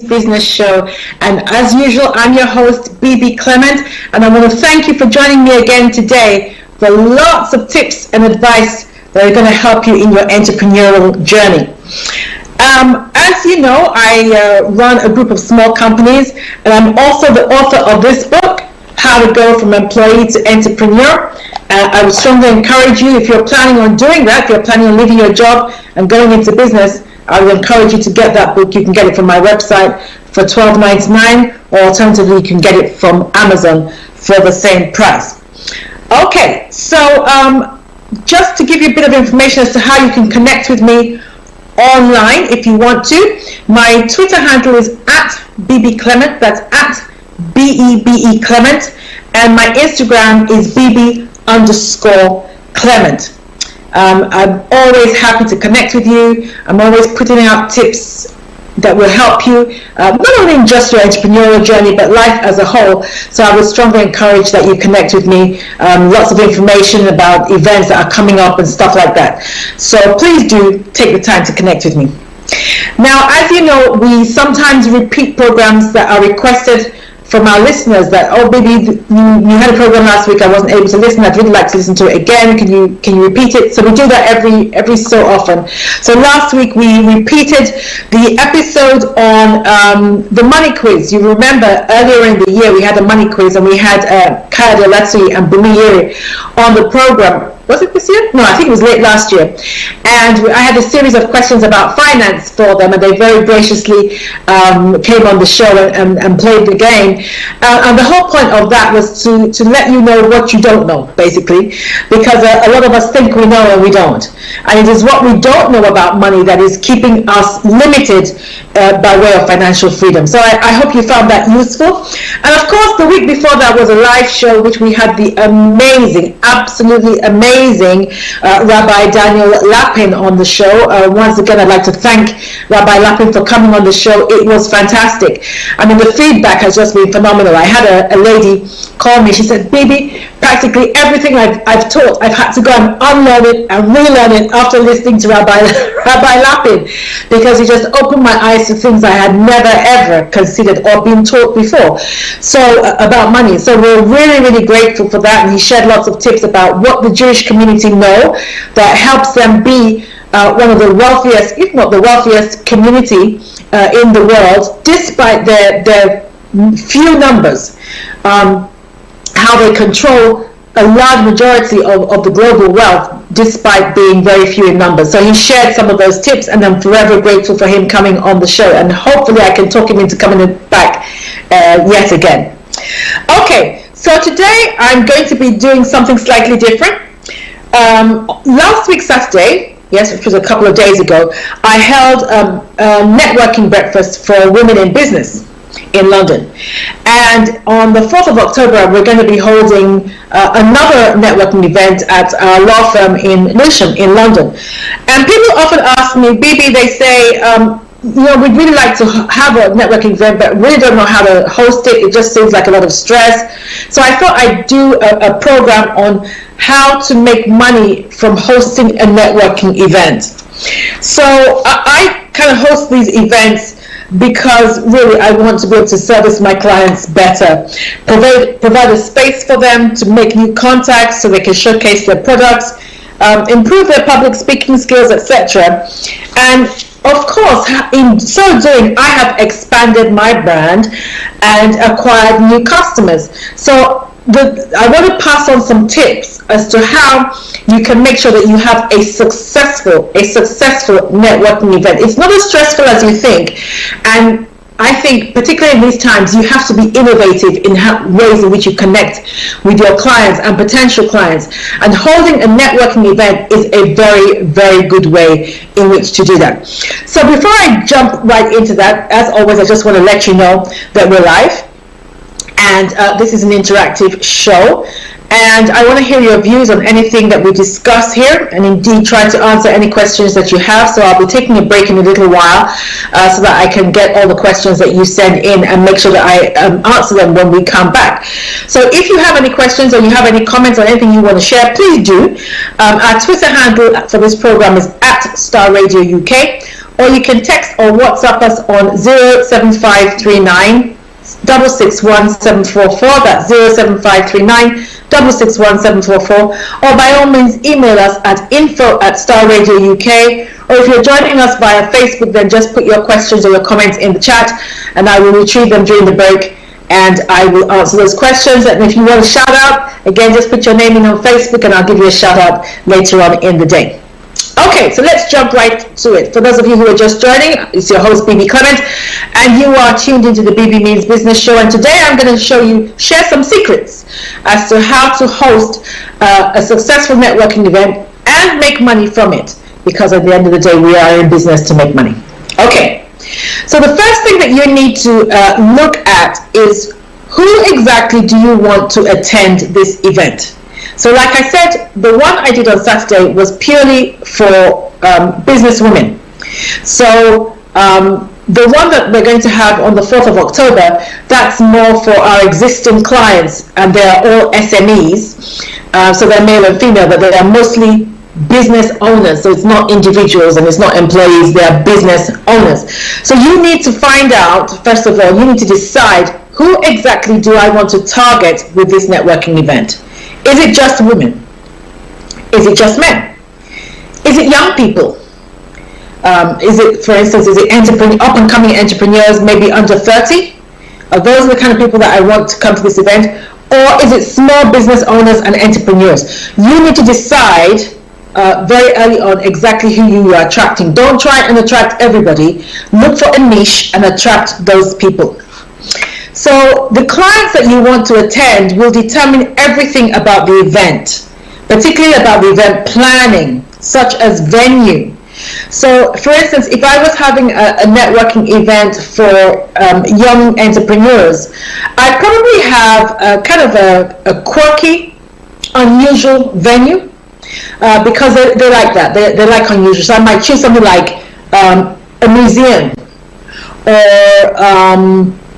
Business Show. And as usual, I'm your host, Bebe Clement, and I want to thank you for joining me again today for lots of tips and advice that are going to help you in your entrepreneurial journey. As you know, I run a group of small companies, and I'm also the author of this book, How to Go from Employee to Entrepreneur. I would strongly encourage you, if you're planning on doing that, if you're planning on leaving your job and going into business, I would encourage you to get that book. You can get it from my website for $12.99, or alternatively, you can get it from Amazon for the same price. Okay, so just to give you a bit of information as to how you can connect with me online if you want to. My Twitter handle is @BebeClement, that's @BEBE Clement, and my Instagram is BB_Clement. I'm always happy to connect with you. I'm always putting out tips that will help you, not only in just your entrepreneurial journey, but life as a whole. So I would strongly encourage that you connect with me. Lots of information about events that are coming up and stuff like that. So please do take the time to connect with me. Now, as you know, we sometimes repeat programs that are requested from our listeners, that, oh, Baby, you had a program last week, I wasn't able to listen, I'd really like to listen to it again, can you repeat it? So we do that every so often. So last week we repeated the episode on the money quiz. You remember earlier in the year we had a money quiz, and we had Kaya Delatsi and Bumi Yeri on the program. Was it this year? No, I think it was late last year. And I had a series of questions about finance for them, and they very graciously came on the show and played the game. And the whole point of that was to let you know what you don't know, basically, because a lot of us think we know and we don't. And it is what we don't know about money that is keeping us limited by way of financial freedom. So I hope you found that useful. And of course, the week before that was a live show, which we had the amazing, absolutely amazing Rabbi Daniel Lapin on the show. Once again, I'd like to thank Rabbi Lapin for coming on the show. It was fantastic. I mean, the feedback has just been phenomenal. I had a lady call me. She said, Baby, practically everything I've taught, I've had to go and unlearn it and relearn it after listening to Rabbi Lapin, because he just opened my eyes to things I had never ever considered or been taught before. So about money. So we're really, really grateful for that. And he shared lots of tips about what the Jewish community know that helps them be one of the wealthiest, if not the wealthiest community in the world, despite their few numbers. How they control a large majority of the global wealth despite being very few in numbers. So he shared some of those tips, and I'm forever grateful for him coming on the show, and hopefully I can talk him into coming back yet again. Okay, so today I'm going to be doing something slightly different. Last week Saturday, yes, which was a couple of days ago, I held a networking breakfast for women in business in London. And on the 4th of October, we're going to be holding another networking event at our law firm in Lewisham in London. And people often ask me, Bibi, they say, we'd really like to have a networking event, but really don't know how to host it. It just seems like a lot of stress. So I thought I'd do a program on how to make money from hosting a networking event. So I kind of host these events because really I want to be able to service my clients better, provide a space for them to make new contacts so they can showcase their products, improve their public speaking skills, etc. And of course, in so doing, I have expanded my brand and acquired new customers. So I want to pass on some tips as to how you can make sure that you have a successful networking event. It's not as stressful as you think, and I think particularly in these times you have to be innovative in ways in which you connect with your clients and potential clients, and holding a networking event is a very, very good way in which to do that. So before I jump right into that, as always, I just want to let you know that we're live. And this is an interactive show, And I want to hear your views on anything that we discuss here, and indeed try to answer any questions that you have. So I'll be taking a break in a little while so that I can get all the questions that you send in and make sure that I answer them when we come back. So if you have any questions or you have any comments on anything you want to share, please do. Our Twitter handle for this program is @StarRadioUK, or you can text or WhatsApp us on 07539 661 744. That's 07539 661 744. Or by all means, email us at info@StarRadioUK. Or if you're joining us via Facebook, then just put your questions or your comments in the chat, and I will retrieve them during the break, and I will answer those questions. And if you want a shout out, again, just put your name in on Facebook, and I'll give you a shout out later on in the day. Okay, so let's jump right to it. For those of you who are just joining, it's your host, Bebe Clement, and you are tuned into the Bebe Means Business Show. And today I'm going to share some secrets as to how to host a successful networking event and make money from it. Because at the end of the day, we are in business to make money. Okay, so the first thing that you need to look at is who exactly do you want to attend this event? So like I said, the one I did on Saturday was purely for business women. So the one that we're going to have on the 4th of October, that's more for our existing clients, and they are all SMEs. So they're male and female, but they are mostly business owners. So it's not individuals and it's not employees, they are business owners. So you need to find out, first of all, you need to decide who exactly do I want to target with this networking event. Is it just women? Is it just men? Is it young people? Is it, for instance, is it up and coming entrepreneurs, maybe under 30? Those are the kind of people that I want to come to this event. Or is it small business owners and entrepreneurs? You need to decide very early on exactly who you are attracting. Don't try and attract everybody. Look for a niche and attract those people. So the clients that you want to attend will determine everything about the event, particularly about the event planning, such as venue. So for instance, if I was having a networking event for young entrepreneurs, I'd probably have kind of a quirky, unusual venue because they like that. They like unusual. So I might choose something like a museum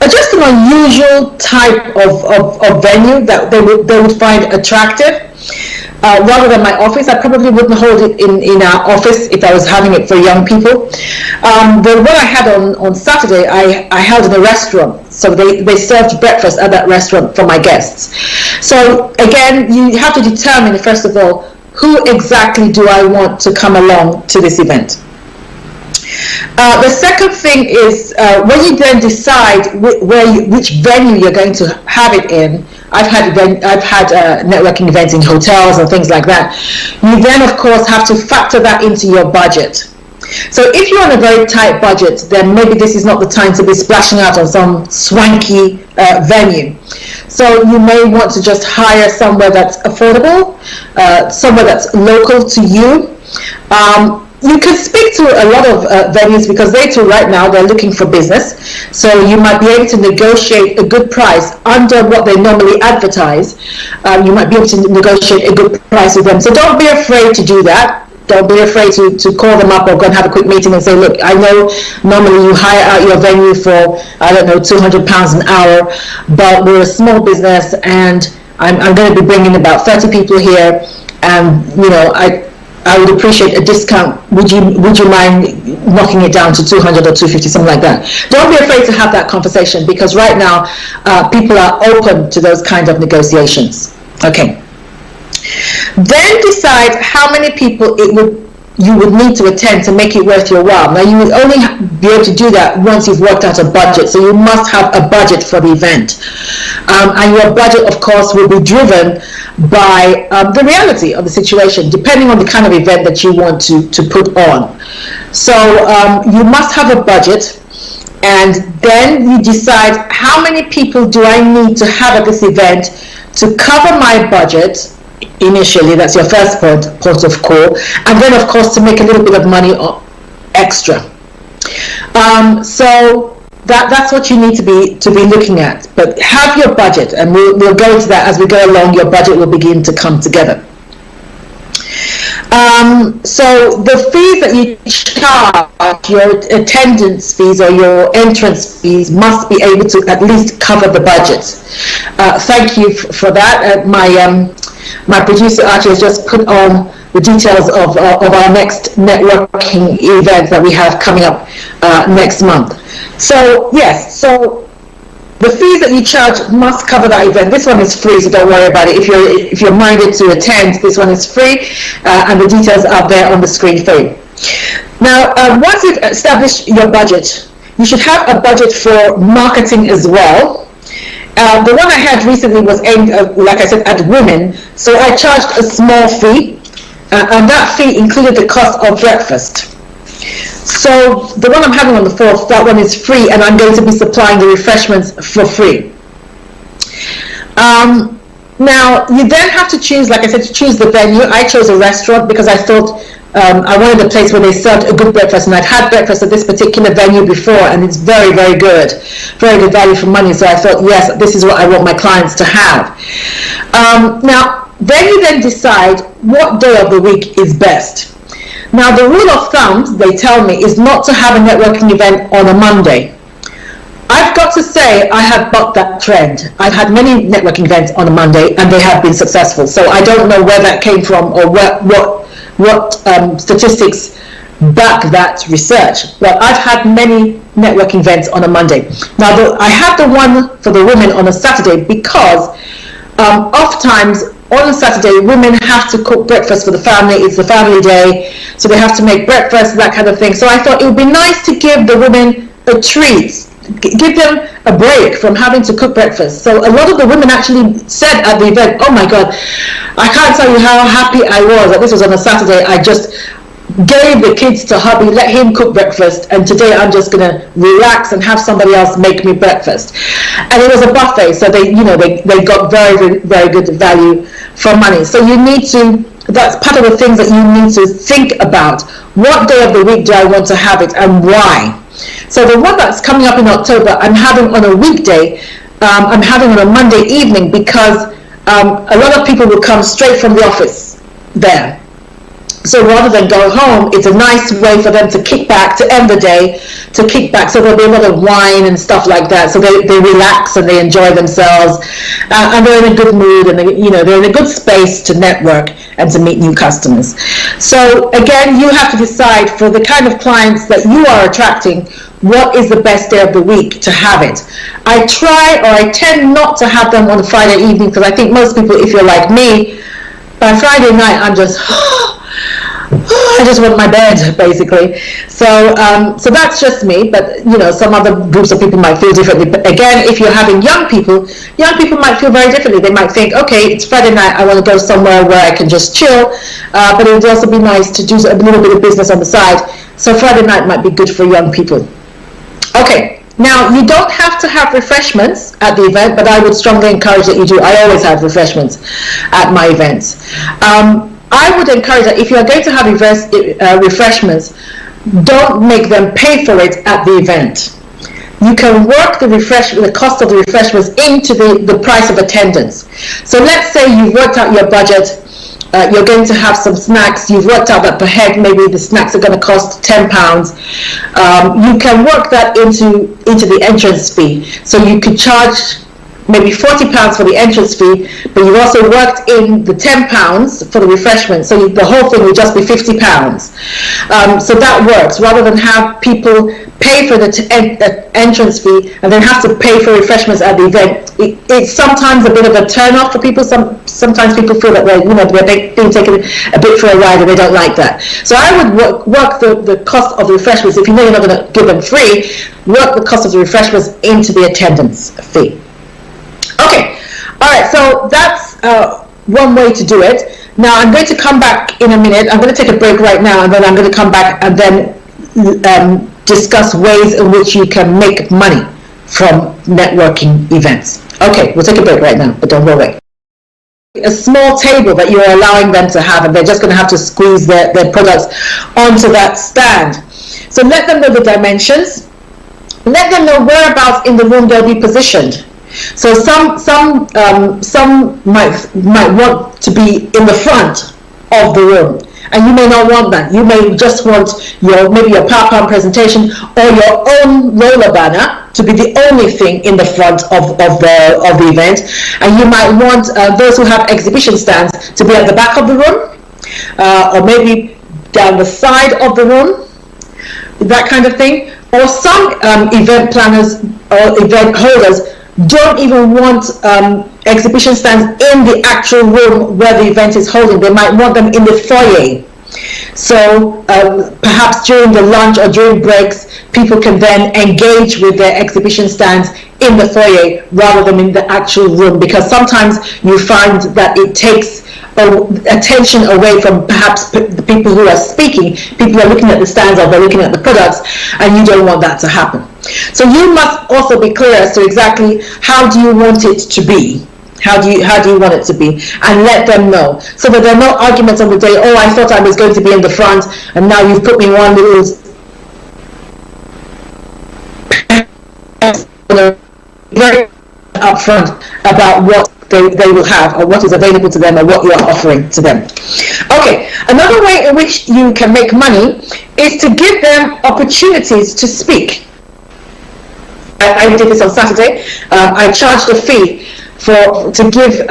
or just an unusual type of venue that they would find attractive. Rather than my office, I probably wouldn't hold it in our office if I was having it for young people. The one I had on Saturday, I held in a restaurant. So they served breakfast at that restaurant for my guests. So again, you have to determine, first of all, who exactly do I want to come along to this event. The second thing is when you then decide which venue you're going to have it in. I've had networking events in hotels and things like that. You then, of course, have to factor that into your budget. So if you're on a very tight budget, then maybe this is not the time to be splashing out on some swanky venue. So you may want to just hire somewhere that's affordable, somewhere that's local to you. You can speak to a lot of venues because they too right now they're looking for business, so you might be able to negotiate a good price under what they normally advertise. You might be able to negotiate a good price with them, so don't be afraid to do that. Don't be afraid to call them up or go and have a quick meeting and say, look, I know normally you hire out your venue for, I don't know, £200 an hour, but we're a small business and I'm going to be bringing about 30 people here, and I would appreciate a discount. Would you mind knocking it down to 200 or 250, something like that? Don't be afraid to have that conversation because right now people are open to those kinds of negotiations. Okay. Then decide how many people you would need to attend to make it worth your while. Now you will only be able to do that once you've worked out a budget, so you must have a budget for the event. And your budget, of course, will be driven by the reality of the situation, depending on the kind of event that you want to put on. So you must have a budget, and then you decide how many people do I need to have at this event to cover my budget. Initially, that's your first port of call, and then of course to make a little bit of money extra. So that's what you need to be looking at. But have your budget, and we'll go into that as we go along. Your budget will begin to come together. So the fees that you charge, your attendance fees or your entrance fees, must be able to at least cover the budget. Thank you for that. My producer Archie has just put on the details of our next networking event that we have coming up next month. So yes, so the fees that you charge must cover that event. This one is free, so don't worry about it. If you're minded to attend, this one is free, and the details are there on the screen for you. Now, once you've established your budget, you should have a budget for marketing as well. The one I had recently was aimed, like I said, at women, so I charged a small fee, and that fee included the cost of breakfast. So the one I'm having on the 4th, that one is free, and I'm going to be supplying the refreshments for free. Now, you then have to choose, like I said, to choose the venue. I chose a restaurant because I thought I wanted a place where they served a good breakfast, and I've had breakfast at this particular venue before, and it's very, very good value for money. So I thought, yes, this is what I want my clients to have. Now, then you then decide what day of the week is best. Now, the rule of thumb, they tell me, is not to have a networking event on a Monday. I've got to say, I have bucked that trend. I've had many networking events on a Monday, and they have been successful. So I don't know where that came from or what statistics back that research. But I've had many networking events on a Monday. Now, I have the one for the women on a Saturday because oftentimes on a Saturday, women have to cook breakfast for the family. It's the family day, so they have to make breakfast, that kind of thing. So I thought it would be nice to give the women a treat, give them a break from having to cook breakfast. So a lot of the women actually said at the event, oh my God, I can't tell you how happy I was that this was on a Saturday. I just gave the kids to hubby, let him cook breakfast, and today I'm just going to relax and have somebody else make me breakfast. And it was a buffet, so they got very, very good value for money. So you need to, that's part of the things that you need to think about. What day of the week do I want to have it, and why? So the one that's coming up in October, I'm having on a weekday. I'm having on a Monday evening because a lot of people will come straight from the office there. So rather than go home, it's a nice way for them to kick back, to end the day, to kick back. So there'll be a lot of wine and stuff like that. So they relax and they enjoy themselves, and they're in a good mood, and they're in a good space to network and to meet new customers. So again, you have to decide for the kind of clients that you are attracting, what is the best day of the week to have it. I tend not to have them on a Friday evening because I think most people, if you're like me, by Friday night, I'm just, I just want my bed, basically. So that's just me, but some other groups of people might feel differently. But again, if you're having young people might feel very differently. They might think, okay, it's Friday night, I want to go somewhere where I can just chill, but it would also be nice to do a little bit of business on the side. So Friday night might be good for young people. Okay, now you don't have to have refreshments at the event, but I would strongly encourage that you do. I always have refreshments at my events. I would encourage that if you are going to have refreshments, don't make them pay for it at the event. You can work the cost of the refreshments into the price of attendance. So let's say you've worked out your budget, you're going to have some snacks, you've worked out that per head maybe the snacks are going to cost £10. You can work that into the entrance fee. So you could charge maybe £40 for the entrance fee, but you've also worked in the £10 for the refreshment, so the whole thing will just be £50. So that works, rather than have people pay for the entrance fee and then have to pay for refreshments at the event. It's sometimes a bit of a turn off for people. Sometimes people feel that they're being taken a bit for a ride and they don't like that. So I would work the cost of the refreshments. If you know you're not going to give them free, work the cost of the refreshments into the attendance fee. Okay, all right, so that's one way to do it. Now I'm going to come back in a minute. I'm going to take a break right now, and then I'm going to come back and then discuss ways in which you can make money from networking events. Okay, we'll take a break right now, but don't go away. A small table that you're allowing them to have, and they're just going to have to squeeze their products onto that stand. So let them know the dimensions. let them know whereabouts in the room they'll be positioned. So some might want to be in the front of the room, and you may not want that. You may just want maybe your PowerPoint presentation or your own roller banner to be the only thing in the front of the event, and you might want those who have exhibition stands to be at the back of the room, or maybe down the side of the room, that kind of thing. Or some event planners or event holders don't even want exhibition stands in the actual room where the event is holding. They might want them in the foyer. So perhaps during the lunch or during breaks, people can then engage with their exhibition stands in the foyer rather than in the actual room, because sometimes you find that it takes attention away from perhaps the people who are speaking. People are looking at the stands or they're looking at the products, and you don't want that to happen. So you must also be clear as to exactly how do you want it to be. How do you want it to be, and let them know, so that there are no arguments on the day. Oh, I thought I was going to be in the front, and now you've put me one little very upfront about what they will have, or what is available to them, or what you are offering to them. Okay, another way in which you can make money is to give them opportunities to speak. I did this on Saturday. I charged a fee to give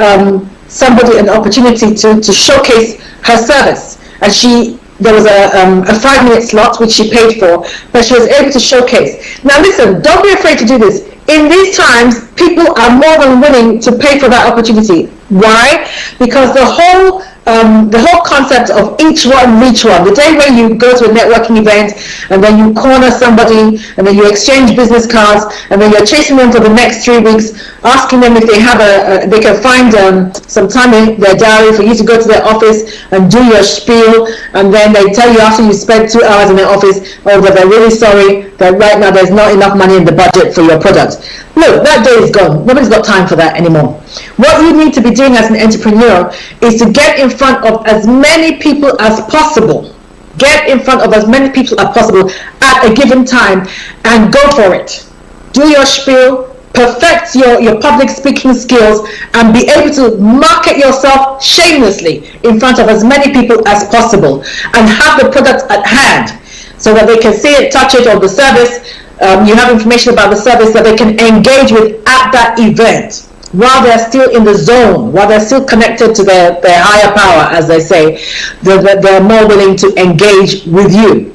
somebody an opportunity to showcase her service, and there was a 5-minute slot which she paid for, but she was able to showcase. Now listen, don't be afraid to do this. In these times, people are more than willing to pay for that opportunity. Why? Because the whole concept of each one reach one, the day when you go to a networking event and then you corner somebody and then you exchange business cards and then you're chasing them for the next 3 weeks, asking them if they have they can find some time in their diary for you to go to their office and do your spiel, and then they tell you after you spend 2 hours in their office, oh, that they're really sorry that right now there's not enough money in the budget for your product. Look, that day is gone. Nobody's got time for that anymore. What you need to be doing as an entrepreneur is to get in front of as many people as possible. Get in front of as many people as possible at a given time and go for it. Do your spiel, perfect your public speaking skills, and be able to market yourself shamelessly in front of as many people as possible, and have the product at hand so that they can see it, touch it, or the service. You have information about the service that they can engage with at that event while they're still in the zone, while they're still connected to their higher power, as they say. They're more willing to engage with you.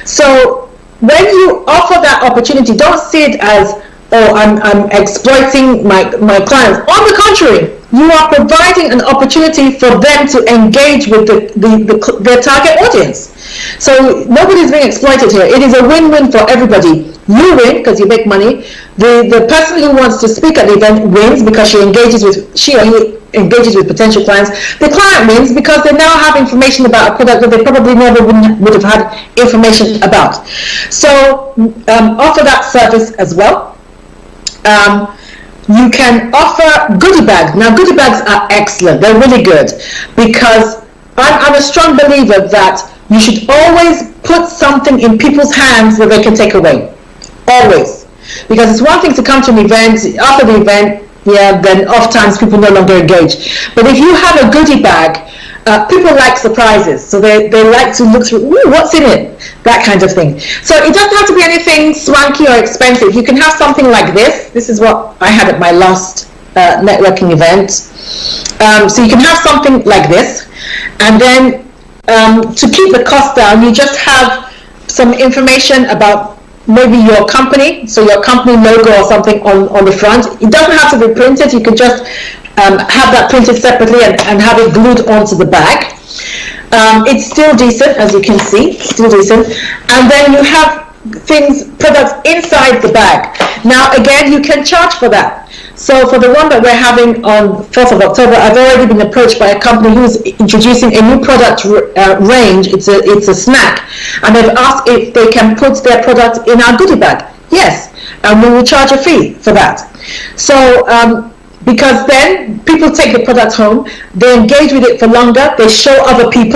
So when you offer that opportunity, don't see it as, oh, I'm exploiting my clients. On the contrary, you are providing an opportunity for them to engage with their target audience. So nobody's being exploited here. It is a win-win for everybody. You win because you make money. The person who wants to speak at the event wins because she or he engages with potential clients. The client wins because they now have information about a product that they probably never would have had information about. So offer that service as well. You can offer goodie bags. Now, goodie bags are excellent. They're really good, because I'm a strong believer that you should always put something in people's hands that they can take away. Always. Because it's one thing to come to an event, after the event, then oftentimes people no longer engage. But if you have a goodie bag, people like surprises, so they like to look through, ooh, what's in it? That kind of thing. So it doesn't have to be anything swanky or expensive. You can have something like this. This is what I had at my last networking event. So you can have something like this, and then to keep the cost down, you just have some information about maybe your company, so your company logo or something on the front. It doesn't have to be printed. You can just have that printed separately and have it glued onto the bag. It's still decent, as you can see, still decent. And then you have products inside the bag. Now again, you can charge for that. So for the one that we're having on 4th of October, I've already been approached by a company who's introducing a new product range. It's a snack, and they've asked if they can put their product in our goodie bag. Yes, and we will charge a fee for that. So because then people take the product home, they engage with it for longer, they show other people.